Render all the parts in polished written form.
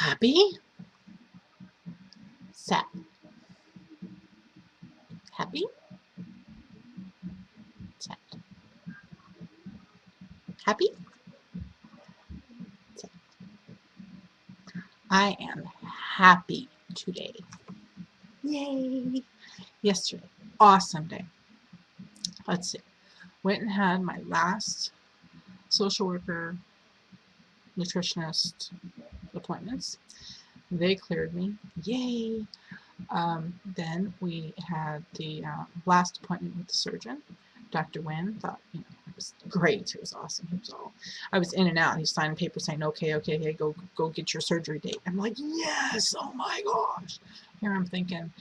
Happy? Sad? Happy? Sad? Happy? Sad. I am happy today. Yay! Yesterday, awesome day. Let's see. Went and had my last social worker, nutritionist appointments. They cleared me. Yay! Then we had the last appointment with the surgeon. Dr. Wynn thought, it was great. It was awesome. I was in and out. He's signing papers saying, okay, go get your surgery date. I'm like, yes, oh my gosh. Here I'm thinking,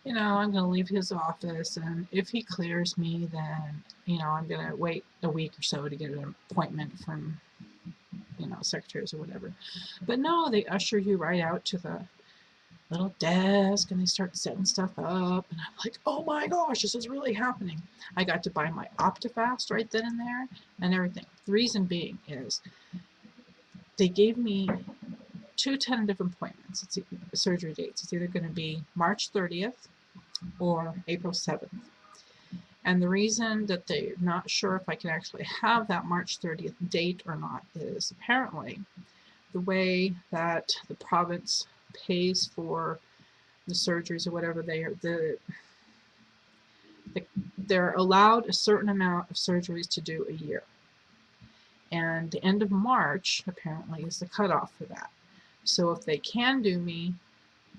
I'm going to leave his office, and if he clears me, then, I'm going to wait a week or so to get an appointment from, secretaries or whatever. But no, they usher you right out to the little desk, and they start setting stuff up, and I'm like, oh my gosh, this is really happening. I got to buy my Optifast right then and there and everything. The reason being is they gave me 2 tentative appointments. It's surgery dates. It's either going to be March 30th or April 7th. And the reason that they're not sure if I can actually have that March 30th date or not is apparently the way that the province pays for the surgeries or whatever they're allowed a certain amount of surgeries to do a year. And the end of March apparently is the cutoff for that. So if they can do me,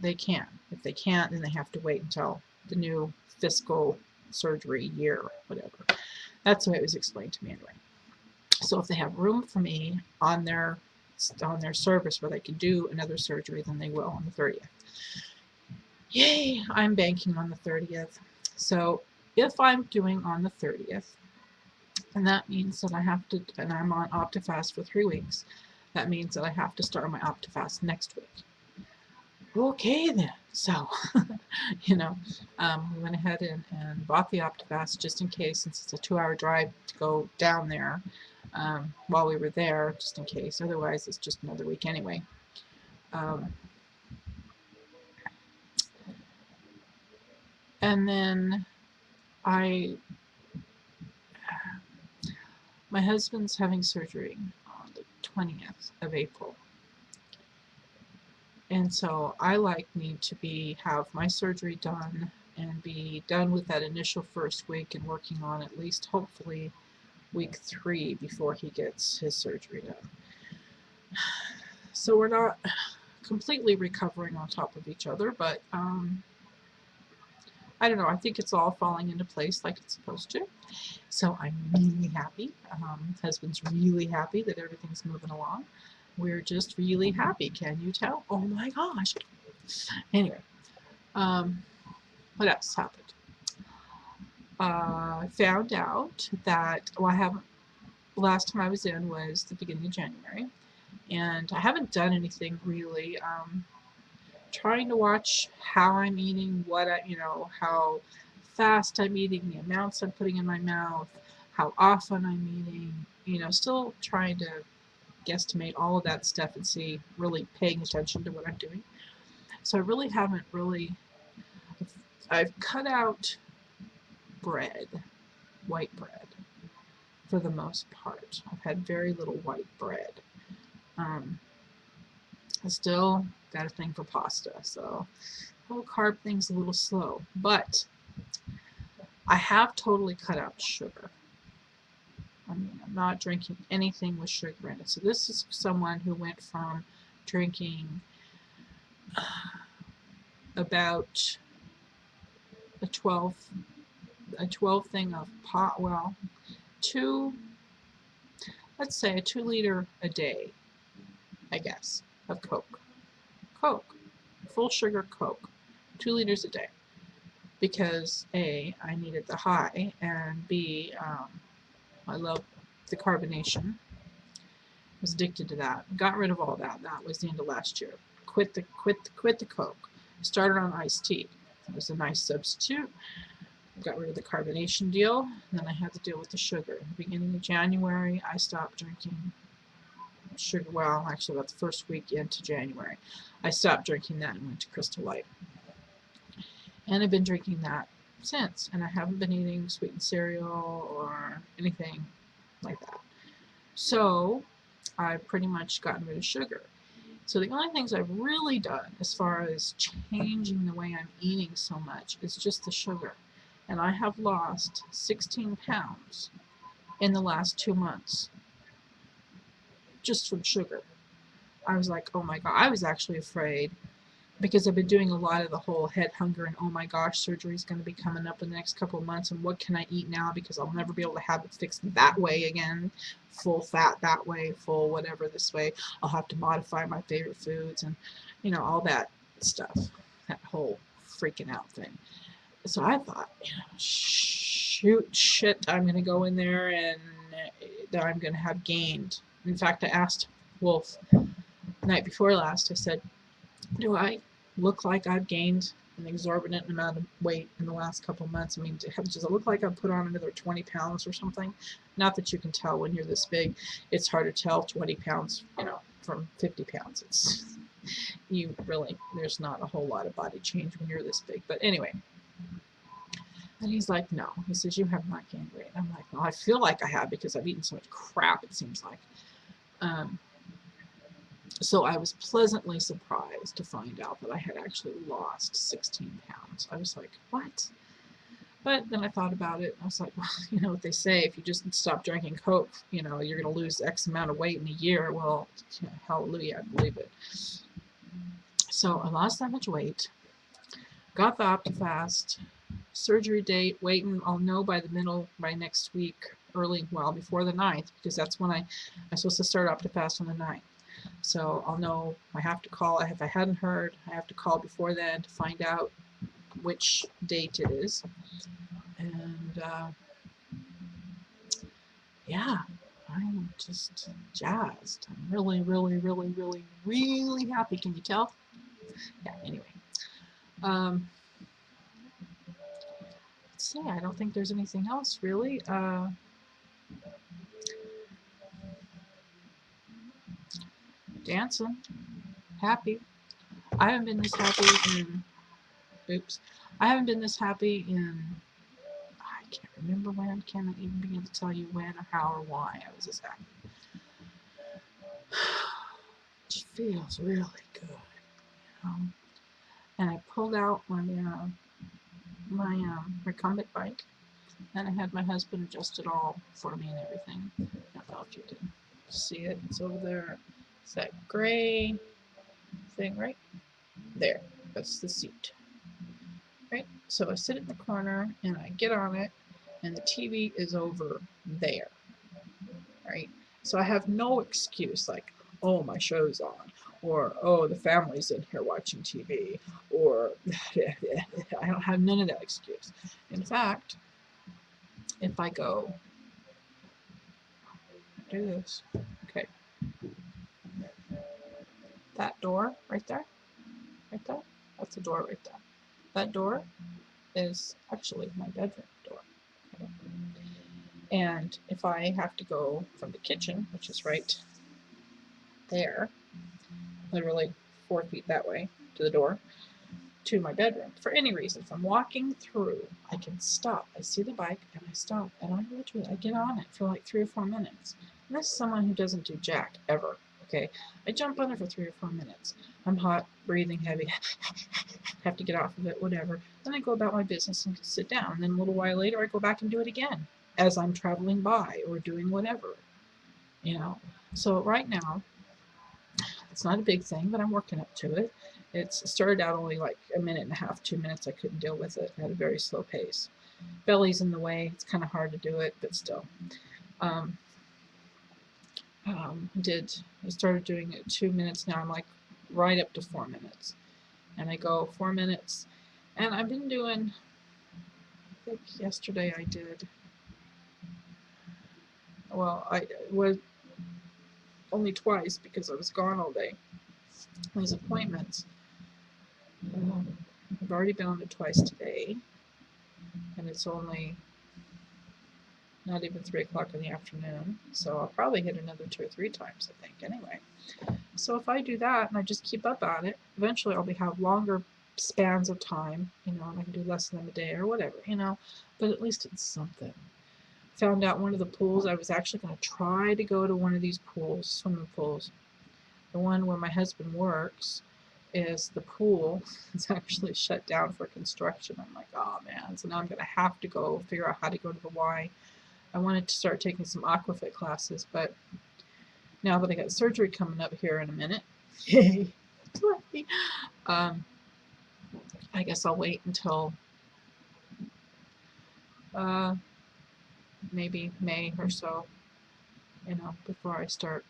they can. If they can't, then they have to wait until the new fiscal surgery year, whatever. That's the way it was explained to me anyway. So if they have room for me on their service where they can do another surgery, then they will on the 30th. Yay, I'm banking on the 30th. So if I'm doing on the 30th, and that means that I have to, and I'm on Optifast for 3 weeks, that means that I have to start my Optifast next week. Okay then. So, we went ahead and bought the Optifast just in case, since it's a 2-hour drive to go down there while we were there, just in case. Otherwise, it's just another week anyway. And then my husband's having surgery on the 20th of April. And so I need to have my surgery done and be done with that initial first week and working on at least hopefully week 3 before he gets his surgery done. So we're not completely recovering on top of each other, but I don't know, I think it's all falling into place like it's supposed to. So I'm really happy. Husband's really happy that everything's moving along. We're just really happy. Can you tell? Oh my gosh. Anyway, what else happened? I found out that, last time I was in was the beginning of January, and I haven't done anything really. Trying to watch how I'm eating, how fast I'm eating, the amounts I'm putting in my mouth, how often I'm eating, still trying to guesstimate all of that stuff and really paying attention to what I'm doing. So I really haven't I've cut out bread, white bread, for the most part. I've had very little white bread. I still got a thing for pasta, so the whole carb thing's a little slow. But I have totally cut out sugar. I'm not drinking anything with sugar in it. So this is someone who went from drinking about a 12 thing of pot, let's say a 2 liter a day, I guess, of Coke, full sugar Coke, 2 liters a day, because A, I needed the high, and B, I love the carbonation. I was addicted to that. Got rid of all that. That was the end of last year. Quit the Coke. Started on iced tea. It was a nice substitute. Got rid of the carbonation deal. And then I had to deal with the sugar. At the beginning of January, I stopped drinking sugar, well, actually about the first week into January, I stopped drinking that and went to Crystal Light. And I've been drinking that since, and I haven't been eating sweetened cereal or anything like that. So I've pretty much gotten rid of sugar. So the only things I've really done as far as changing the way I'm eating so much is just the sugar. And I have lost 16 pounds in the last 2 months just from sugar. I was like, oh my God, I was actually afraid because I've been doing a lot of the whole head hunger and oh my gosh, surgery is going to be coming up in the next couple of months and what can I eat now because I'll never be able to have it fixed that way again, full fat that way, full whatever this way. I'll have to modify my favorite foods and all that stuff, that whole freaking out thing. So I thought, shit, I'm going to go in there and I'm going to have gained. In fact, I asked Wolf the night before last, I said, do I look like I've gained an exorbitant amount of weight in the last couple months? I mean, does it look like I've put on another 20 pounds or something? Not that you can tell when you're this big. It's hard to tell 20 pounds, from 50 pounds. There's not a whole lot of body change when you're this big. But anyway. And he's like, no. He says, you have not gained weight. I'm like, well, I feel like I have because I've eaten so much crap, it seems like. So I was pleasantly surprised to find out that I had actually lost 16 pounds. I was like, what? But then I thought about it, and I was like, well, you know what they say, if you just stop drinking Coke, you're going to lose X amount of weight in a year. Well, hallelujah, I believe it. So I lost that much weight, got the Optifast, surgery date, waiting, I'll know by next week, before the 9th, because that's when I'm supposed to start Optifast on the 9th. So I'll know, I have to call, if I hadn't heard, I have to call before then to find out which date it is. And yeah, I'm just jazzed. I'm really, really, really, really, really happy. Can you tell? Yeah, anyway. Let's see, I don't think there's anything else really. Dancing. Happy. I haven't been this happy in, I haven't been this happy in, I can't remember when, can't even begin to tell you when or how or why I was this happy. It feels really good, And I pulled out my recumbent bike, and I had my husband adjust it all for me and everything. I don't know if you can see it. It's over there. It's that gray thing right there. That's the seat. Right? So I sit in the corner and I get on it, and the TV is over there. Right? So I have no excuse like, oh, my show's on, or oh, the family's in here watching TV, or I don't have none of that excuse. In fact, if I go do this, okay, that door right there, that's the door right there. That door is actually my bedroom door. Okay. And if I have to go from the kitchen, which is right there, literally 4 feet that way to the door, to my bedroom, for any reason, if I'm walking through, I can stop. I see the bike and I stop, and I get on it for like 3 or 4 minutes. And this is someone who doesn't do jack ever. Okay, I jump on it for 3 or 4 minutes. I'm hot, breathing heavy, have to get off of it, whatever. Then I go about my business and sit down. And then a little while later, I go back and do it again as I'm traveling by or doing whatever. So right now, it's not a big thing, but I'm working up to it. It started out only like a minute and a half, 2 minutes. I couldn't deal with it. I had a very slow pace. Belly's in the way. It's kind of hard to do it, but still. I started doing it 2 minutes. Now I'm like right up to 4 minutes. And I go 4 minutes. And I've been doing, I think yesterday I did, well, I was only twice because I was gone all day. These appointments. I've already been on it twice today, and it's only not even 3 o'clock in the afternoon. So I'll probably hit another 2 or 3 times, I think, anyway. So if I do that and I just keep up at it, eventually I'll have longer spans of time, and I can do less than a day or whatever, but at least it's something. Found out one of the pools, I was actually going to try to go to one of these pools, swimming pools. The one where my husband works is the pool. It's actually shut down for construction. I'm like, oh man, so now I'm going to have to go figure out how to go to the Y. I wanted to start taking some aquafit classes, but now that I got surgery coming up here in a minute, yay, I guess I'll wait until maybe May or so, before I start,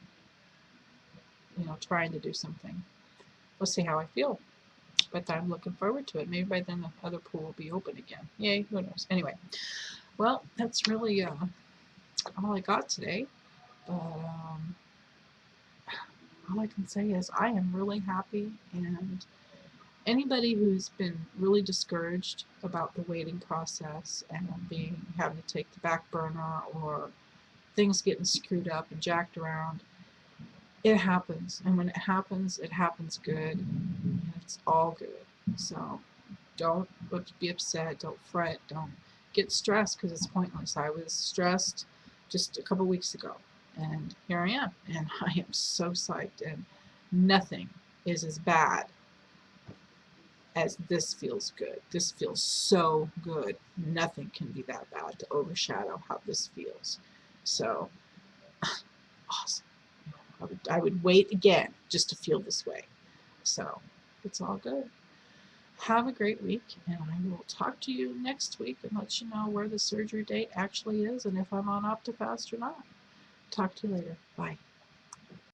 trying to do something. We'll see how I feel, but I'm looking forward to it. Maybe by then the other pool will be open again. Yay, who knows? Anyway, well, that's really all I got today. But all I can say is I am really happy, and anybody who's been really discouraged about the waiting process and having to take the back burner or things getting screwed up and jacked around, it happens. And when it happens good. And it's all good. So don't be upset. Don't fret. Don't get stressed, because it's pointless. I was stressed just a couple weeks ago, and here I am. And I am so psyched. And nothing is as bad as this feels good. This feels so good. Nothing can be that bad to overshadow how this feels. So awesome. I would wait again just to feel this way. So it's all good. Have a great week, and I will talk to you next week and let you know where the surgery date actually is and if I'm on Optifast or not. Talk to you later. Bye.